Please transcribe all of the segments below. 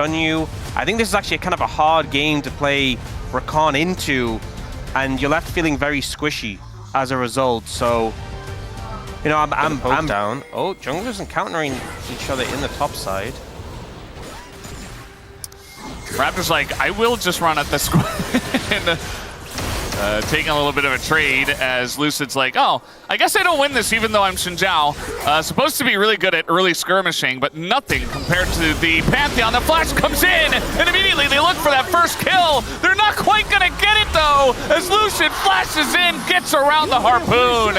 on you. I think this is actually kind of a hard game to play Rakan into, and you're left feeling very squishy as a result. So, you know, I'm down. Oh, junglers encountering each other in the top side. Raptor's like, I will just run at the squad. Taking a little bit of a trade as Lucid's like, oh, I guess I don't win this even though I'm Xinjiao. Supposed to be really good at early skirmishing, but nothing compared to the Pantheon. The flash comes in, and immediately they look for that first kill. They're not quite going to get it, though, as Lucid flashes in, gets around the harpoon.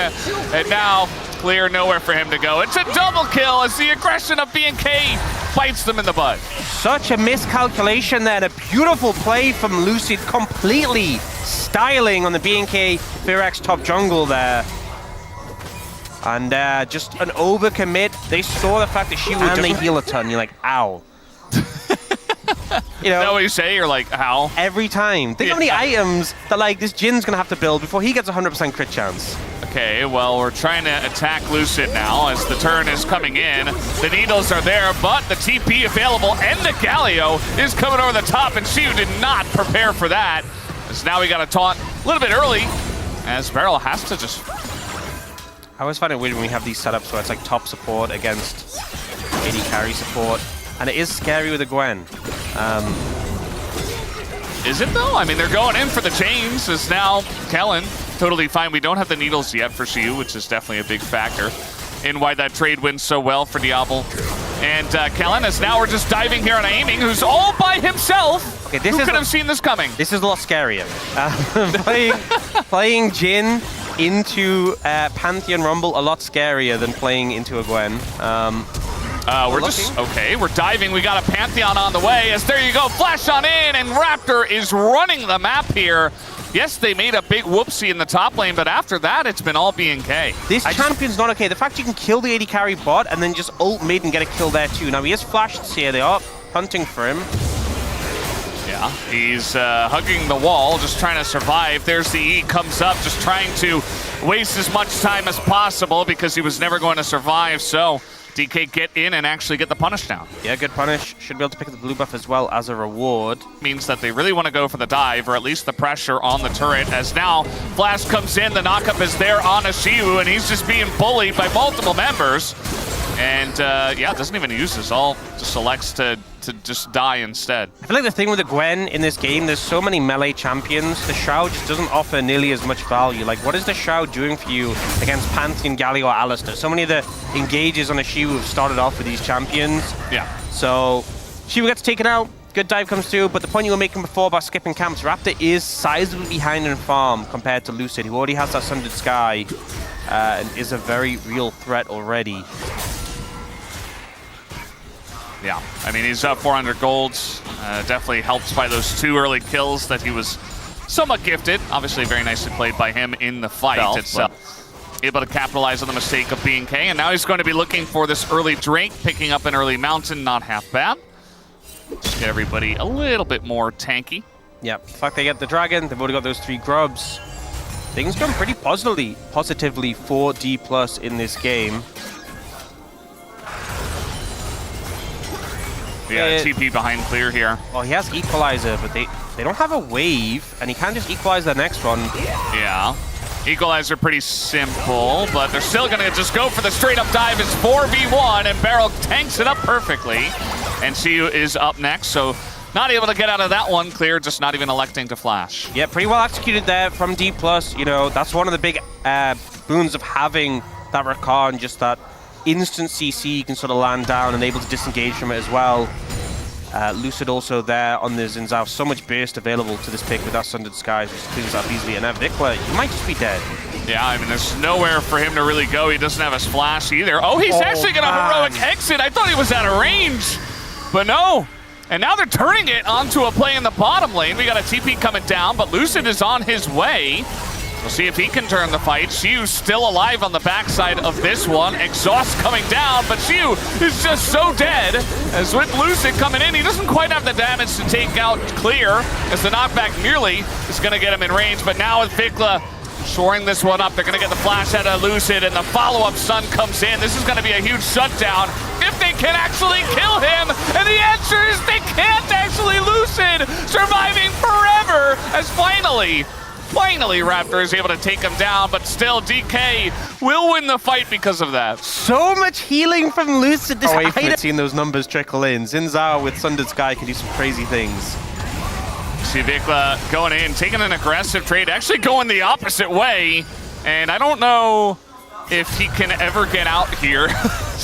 And now, clear, nowhere for him to go. It's a double kill as the aggression of BNK bites them in the butt. Such a miscalculation there, and a beautiful play from Lucid, completely styling on the BNK FEARX top jungle there. And just an overcommit. They saw the fact that she would and they heal a ton. You're like, ow. You know, is that what you say? You're like, how? Every time. Think how many items that like this Jin's gonna have to build before he gets 100% crit chance. Okay, well, we're trying to attack Lucid now as the turn is coming in. The needles are there, but the TP available, and the Galio is coming over the top, and Xiu did not prepare for that. As now we got a taunt a little bit early, as Beryl has to just... I always find it weird when we have these setups where it's like top support against AD carry support, and it is scary with a Gwen. Is it though? I mean, they're going in for the chains, as now Kellen totally fine. We don't have the needles yet for Xiu, which is definitely a big factor in why that trade wins so well for Diablo. And Kellen, as now we're just diving here on Aiming, who's all by himself. Okay, this Who could have seen this coming? This is a lot scarier. Playing Jin into Pantheon Rumble, a lot scarier than playing into a Gwen. We're just, okay, we're diving. We got a Pantheon on the way, as there you go, flash on in, and Raptor is running the map here. Yes, they made a big whoopsie in the top lane, but after that, it's been all BNK. This champion's not okay. The fact you can kill the AD carry bot and then just ult mid and get a kill there too. Now, he is flashed here. They are hunting for him. Yeah, he's hugging the wall, just trying to survive. There's the E, comes up, just trying to waste as much time as possible because he was never going to survive, so... DK get in and actually get the punish down. Yeah, good punish. Should be able to pick up the blue buff as well as a reward. Means that they really want to go for the dive, or at least the pressure on the turret, as now Flash comes in, the knockup is there on Xiu, and he's just being bullied by multiple members. And yeah, doesn't even use this all, just selects to just die instead. I feel like the thing with the Gwen in this game, there's so many melee champions, the Shroud just doesn't offer nearly as much value. Like, what is the Shroud doing for you against Pantheon, Galio, or Alistar? So many of the engages on a Xiu have started off with these champions. Yeah. So, Xiu gets taken out, good dive comes through, but the point you were making before about skipping camps, Raptor is sizably behind in farm compared to Lucid, who already has that Sundered Sky, and is a very real threat already. Yeah, I mean, he's up 400 golds. Definitely helped by those 2 early kills that he was somewhat gifted. Obviously, very nicely played by him in the fight itself. Able to capitalize on the mistake of BNK, and now he's going to be looking for this early Drake, picking up an early Mountain, not half bad. Just get everybody a little bit more tanky. Yep, the fact they get the Dragon, they've already got those 3 grubs. Things going pretty positively for Dplus in this game. Yeah, TP behind clear here. Well, he has Equalizer, but they don't have a wave, and he can't just equalize the next one. Yeah. Equalizer pretty simple, but they're still going to just go for the straight-up dive. It's 4v1, and Beryl tanks it up perfectly. And Xiu is up next, so not able to get out of that one. Clear, just not even electing to flash. Yeah, pretty well executed there from Dplus. You know, that's one of the big boons of having that Rakan, just that instant CC you can sort of land down and able to disengage from it as well. Lucid also there on the Xin Zhao. So much burst available to this pick with that Sundered Skies, which cleans up easily. And now Vikla, you might just be dead. Yeah, I mean, there's nowhere for him to really go. He doesn't have a splash either. Oh, he's actually going to heroic exit. I thought he was out of range, but no. And now they're turning it onto a play in the bottom lane. We got a TP coming down, but Lucid is on his way. We'll see if he can turn the fight. Xiu still alive on the backside of this one. Exhaust coming down, but Xiu is just so dead. As with Lucid coming in, he doesn't quite have the damage to take out Clear, as the knockback nearly is going to get him in range. But now with Vikla shoring this one up. They're going to get the flash out of Lucid, and the follow-up stun comes in. This is going to be a huge shutdown if they can actually kill him. And the answer is they can't actually. Lucid surviving forever as finally Raptor is able to take him down, but still DK will win the fight because of that. So much healing from Lucid. This I've seen those numbers trickle in. Xin Zhao with Sundered Sky can do some crazy things. See Vikla going in, taking an aggressive trade, actually going the opposite way. And I don't know if he can ever get out here.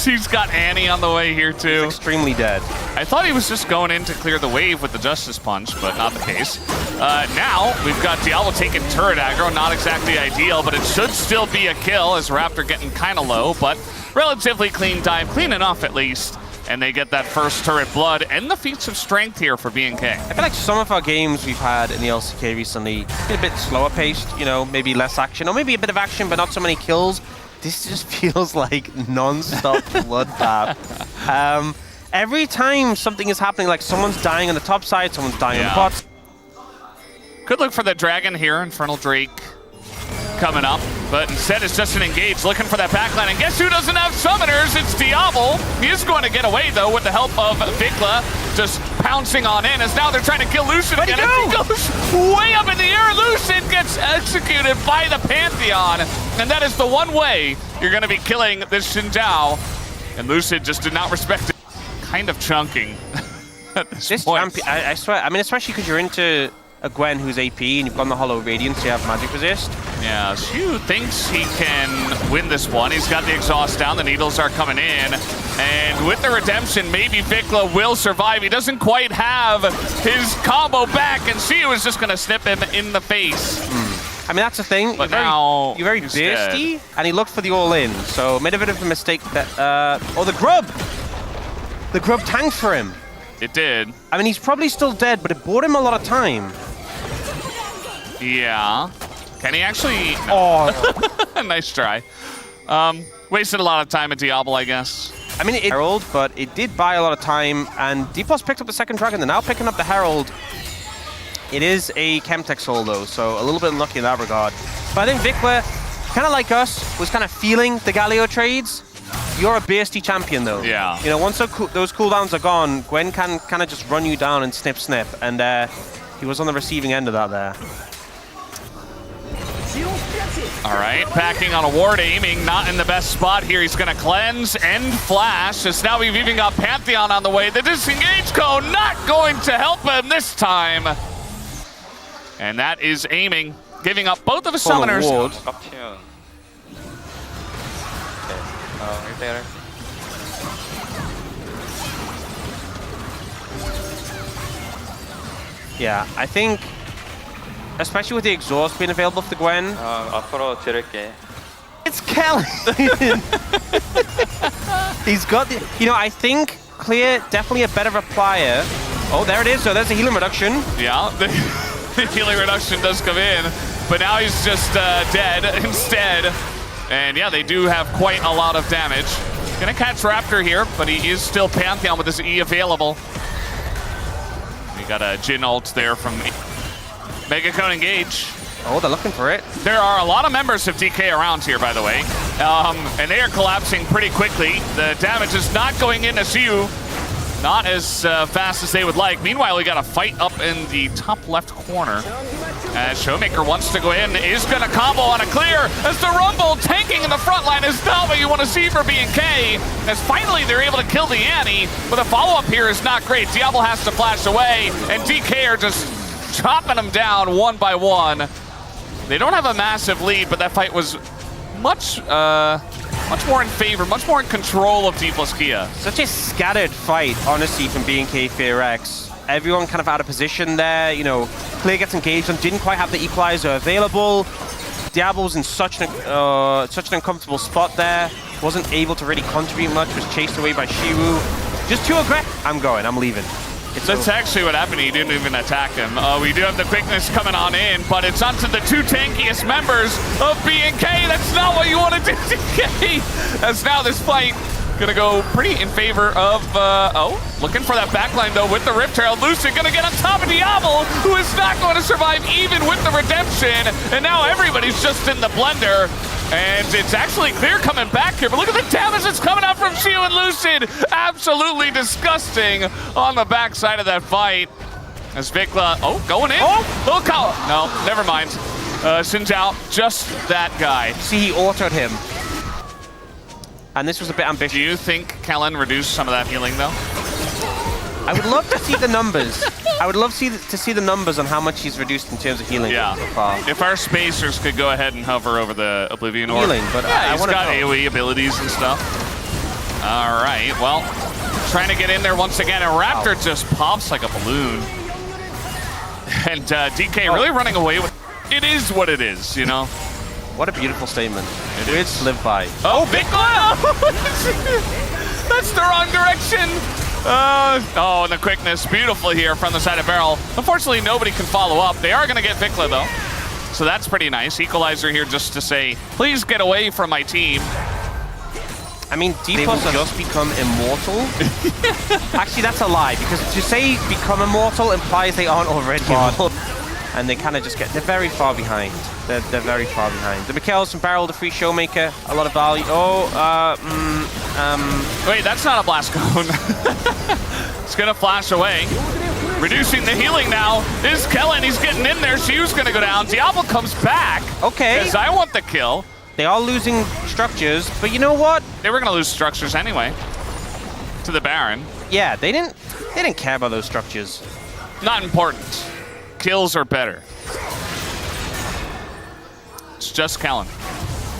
He's got Annie on the way here too. He's extremely dead. I thought he was just going in to clear the wave with the Justice Punch, but not the case. Now we've got Diablo taking turret aggro, not exactly ideal, but it should still be a kill as Raptor getting kind of low, but relatively clean dive, clean enough at least. And they get that first turret blood and the feats of strength here for BNK. I feel like some of our games we've had in the LCK recently been a bit slower paced, you know, maybe less action, or maybe a bit of action, but not so many kills. This just feels like non-stop bloodbath. Every time something is happening, like someone's dying on the top side, someone's dying on the bot. Good look for the dragon here, Infernal Drake coming up, but instead it's just an engage looking for that backline. And guess who doesn't have summoners? It's Diablo. He is going to get away though with the help of Vikla, just pouncing on in as now they're trying to kill Lucid again. He goes way up in the air. Lucid gets executed by the Pantheon, and that is the one way you're going to be killing this Xin Zhao. And Lucid just did not respect it. Kind of chunking at this point. Champion, I swear, I mean, especially because you're into a Gwen who's AP and you've got the Hollow Radiance, so you have magic resist. Yeah, Zeus thinks he can win this one. He's got the exhaust down, the needles are coming in. And with the redemption, maybe Vikla will survive. He doesn't quite have his combo back, and Zeus is just going to snip him in the face. I mean, that's the thing. But you're very thirsty, and he looked for the all-in, so made a bit of a mistake that... oh, the Grub! The Grub tanked for him. It did. I mean, he's probably still dead, but it bought him a lot of time. Yeah. Can he actually... Oh. Nice try. Wasted a lot of time at Diablo, I guess. I mean, it Herald, but it did buy a lot of time, and Dplus picked up the second dragon. They're now picking up the Herald. It is a Chemtech soul, though, so a little bit unlucky in that regard. But I think Vikla, kind of like us, was kind of feeling the Galio trades. You're a bursty champion, though. Yeah. You know, once those cooldowns are gone, Gwen can kind of just run you down and snip, and he was on the receiving end of that there. All right, packing on a ward, aiming not in the best spot here. He's going to cleanse and flash. As now we've even got Pantheon on the way. The disengage cone not going to help him this time. And that is aiming, giving up both of his summoners. Yeah, I think, especially with the exhaust being available for the Gwen. 앞으로 지를게. It's Kelly. He's got the, you know, I think Clear definitely a better replier. Oh, there it is. So there's a healing reduction. Yeah, the healing reduction does come in, but now he's just dead instead. And yeah, they do have quite a lot of damage. Gonna catch Raptor here, but he is still Pantheon with his E available. We got a Jin ult there from Mega Cone engage. Oh, they're looking for it. There are a lot of members of DK around here, by the way. And they are collapsing pretty quickly. The damage is not going into Zeus. Not as fast as they would like. Meanwhile, we got a fight up in the top left corner. As Showmaker wants to go in, is going to combo on a clear. As the Rumble tanking in the front line is not what you want to see for BNK. As finally they're able to kill the Annie, but the follow-up here is not great. Diablo has to flash away, and DK are just chopping them down one by one. They don't have a massive lead, but that fight was much more in favor, much more in control of Dplus Kia. Such a scattered fight, honestly, from BNK FEARX. Everyone kind of out of position there. You know, Clear gets engaged and didn't quite have the equalizer available. Diablo's in such an uncomfortable spot there. Wasn't able to really contribute much. Was chased away by Shiwu. Just too aggressive. I'm leaving. That's actually what happened. He didn't even attack him. We do have the quickness coming on in, but it's onto the two tankiest members of BNK. That's not what you want to do, DK. As now this fight Gonna go pretty in favor of, looking for that backline though with the Rift Herald. Lucid gonna get on top of Diablo, who is not going to survive even with the redemption. And now everybody's just in the blender. And it's actually clear coming back here, but look at the damage that's coming out from Shiu and Lucid. Absolutely disgusting on the backside of that fight. As Vikla, going in. Look out. No, never mind. Sinjao, just that guy. See, he autoed him. And this was a bit ambitious. Do you think Kellen reduced some of that healing, though? I would love to see the numbers. I would love to see the numbers on how much he's reduced in terms of healing so far. If our spacers could go ahead and hover over the Oblivion Orb. Healing, but yeah, I he's got AoE abilities and stuff. All right, well, trying to get in there once again, and Raptor just pops like a balloon. And DK really running away with it is what it is, you know? What a beautiful statement. It is live by. Oh, Vikla! That's the wrong direction. And the quickness, beautiful here from the side of Barrel. Unfortunately, nobody can follow up. They are going to get Vikla, though. So that's pretty nice. Equalizer here just to say, please get away from my team. I mean, Dplus has just become immortal. Actually, that's a lie, because to say become immortal implies they aren't already immortal. And they kind of just they're very far behind. They're very far behind. The Mikhails from Barrel, the free Showmaker, a lot of value. Wait, that's not a blast cone. It's gonna flash away. Reducing the healing now is Kellen. He's getting in there. Shiu's gonna go down. Diablo comes back. Okay. Because I want the kill. They are losing structures, but you know what? They were gonna lose structures anyway. To the Baron. Yeah, they didn't care about those structures. Not important. Kills are better. It's just Kellen.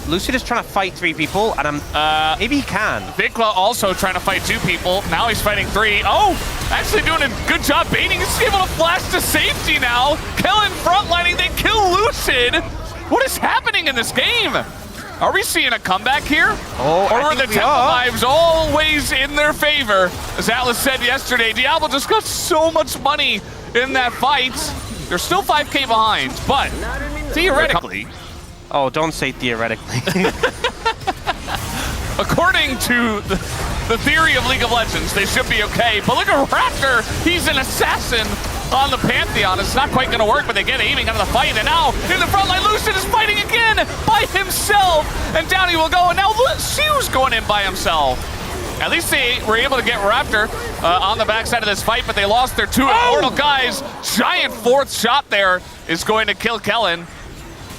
Lucid is trying to fight 3 people, and maybe he can. Vikla also trying to fight 2 people. Now he's fighting 3. Oh, actually doing a good job baiting. He's able to flash to safety now. Kellen frontlining, they kill Lucid. What is happening in this game? Are we seeing a comeback here? Oh, or are the Temple Lives always in their favor? As Atlas said yesterday, Diablo just got so much money in that fight. They're still 5K behind, but theoretically... Oh, don't say theoretically. According to the theory of League of Legends, they should be okay. But look at Raptor. He's an assassin on the Pantheon. It's not quite going to work, but they get aiming out of the fight. And now in the front line, Lucid is fighting again by himself. And down he will go. And now Shiu's going in by himself. At least they were able to get Raptor on the backside of this fight, but they lost their 2 immortal guys. Giant 4th shot there is going to kill Kellen.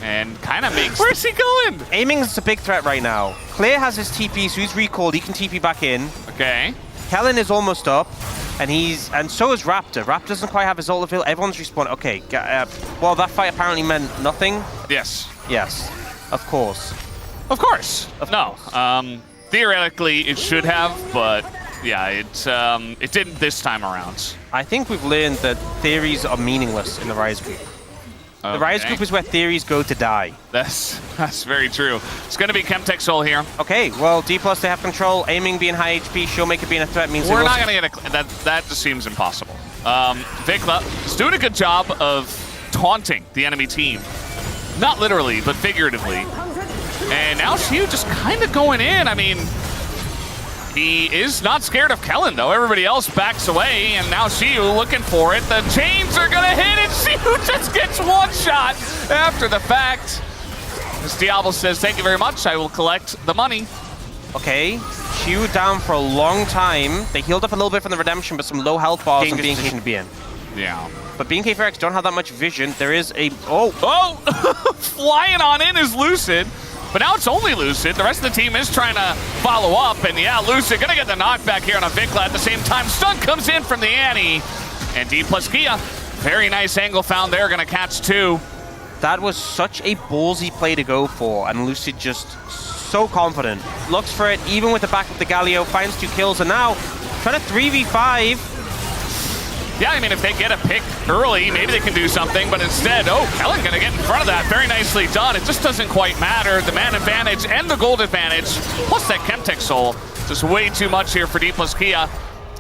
And kind of makes... Where's he going? Aiming's a big threat right now. Clear has his TP, so he's recalled. He can TP back in. Okay. Kellen is almost up, and so is Raptor. Raptor doesn't quite have his ult available. Everyone's respawned. Okay, well, that fight apparently meant nothing. Yes. Yes, of course. Of course. No. Theoretically, it should have, but yeah, it didn't this time around. I think we've learned that theories are meaningless in the Rise group. Okay. The Rise group is where theories go to die. That's very true. It's going to be Chemtech Soul here. Okay, well, Dplus, they have control. Aiming being high HP, Showmaker being a threat means we're not going to get a... That just seems impossible. Vikla is doing a good job of taunting the enemy team. Not literally, but figuratively. And now Shiu just kind of going in. I mean, he is not scared of Kellen, though. Everybody else backs away, and now Shiu looking for it. The chains are going to hit, and Shiu just gets 1 shot after the fact. As Diablo says, thank you very much. I will collect the money. Okay, Shiu down for a long time. They healed up a little bit from the redemption, but some low health bars and BNK to be in. Yeah. But BNK FEARX don't have that much vision. There is a... Flying on in is Lucid. But now it's only Lucid. The rest of the team is trying to follow up. And yeah, Lucid gonna get the knockback here on a Vikla at the same time. Stun comes in from the Annie. And Dplus Kia, very nice angle found there. Gonna catch 2. That was such a ballsy play to go for. And Lucid just so confident. Looks for it, even with the back of the Galio. Finds 2 kills. And now trying to 3v5. Yeah, I mean, if they get a pick early, maybe they can do something, but instead, Kellen gonna get in front of that. Very nicely done. It just doesn't quite matter. The man advantage and the gold advantage, plus that Chemtech Soul, just way too much here for Dplus Kia.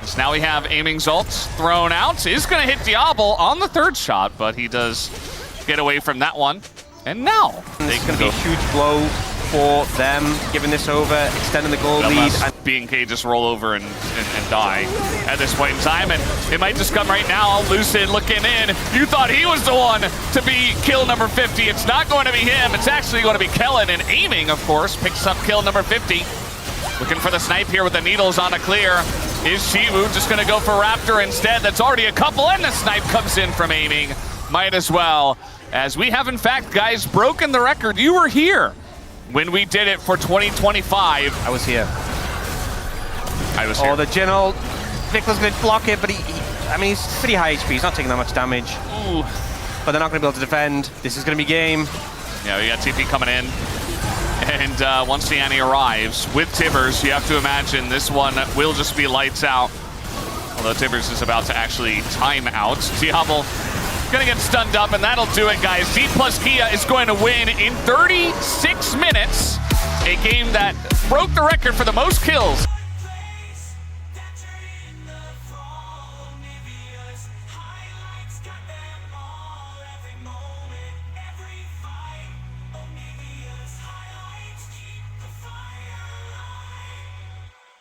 So now we have Aiming's ult thrown out. Is gonna hit Diablo on the 3rd shot, but he does get away from that one. And now it's gonna be a huge blow for them, giving this over, extending the goal lead. Unless BNK just roll over and die at this point in time, and it might just come right now. Lucid looking in. You thought he was the one to be kill number 50. It's not going to be him. It's actually going to be Kellen, and aiming, of course, picks up kill number 50. Looking for the snipe here with the needles on a clear. Is Shiwu just going to go for Raptor instead? That's already a couple, and the snipe comes in from aiming. Might as well, as we have, in fact, guys, broken the record. You were here when we did it for 2025. I was here. I was here. Oh, the general. Victor's going to block it, but I mean, he's pretty high HP. He's not taking that much damage. Ooh. But they're not going to be able to defend. This is going to be game. Yeah, we got TP coming in. And once the Annie arrives with Tibbers, you have to imagine this one will just be lights out. Although Tibbers is about to actually time out. Diablo gonna get stunned up, and that'll do it, guys. Dplus Kia is going to win in 36 minutes. A game that broke the record for the most kills.